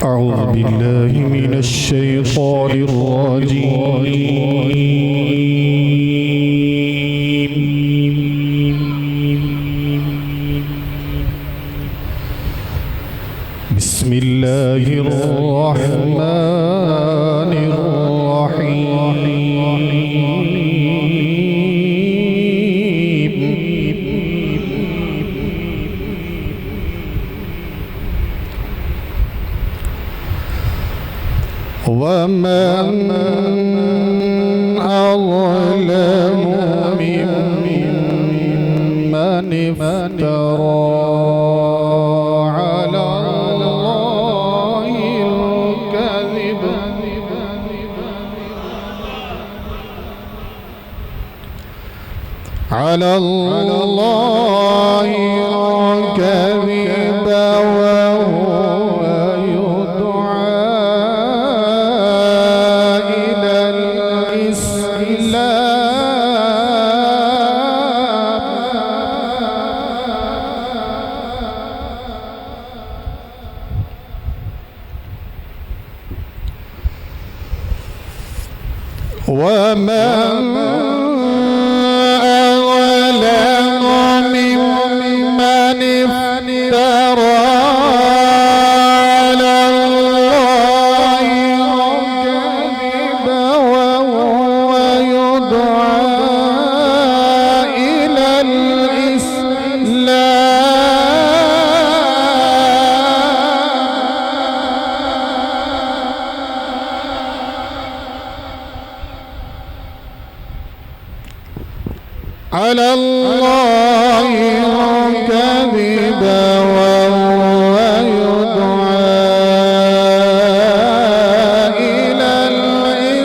أعوذ بالله من الشيطان الرجيم. بسم الله الرحمن الرحيم. ومن أظلم ممن افترى على الله الكذب وهو يدعى إلى الإسلام. ومن أظلم ممن افترى على الله الكذب وهو يدعى إلى الإسلام. على الله الكذب وهو يدعى إلى الإسلام.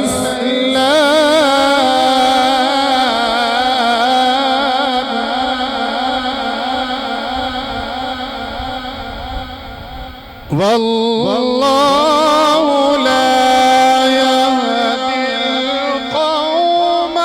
والله لا يهدي القوم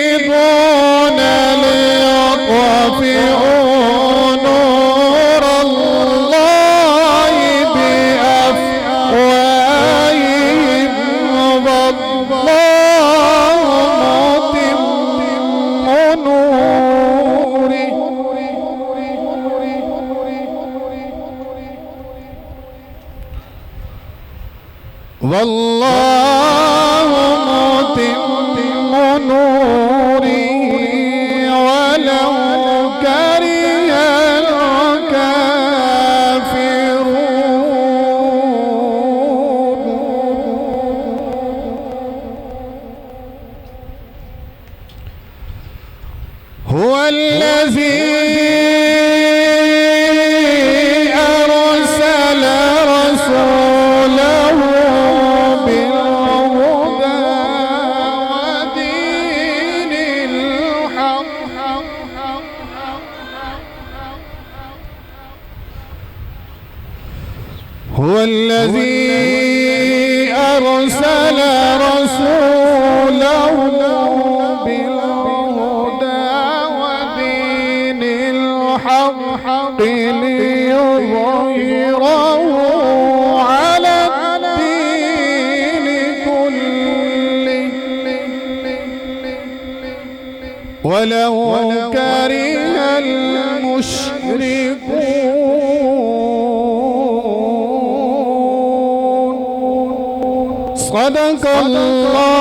يريدون ليطفئوا نور الله بأفواههم والله متم نوره والله متم نوره ولو كره الكافرون. هو الذي أرسل رسوله بالهدى ودين الحق هو الذي أرسل رسوله بالهدى ودين الحق ليظهره على الدين كله ولو كره المشركون. صدق الله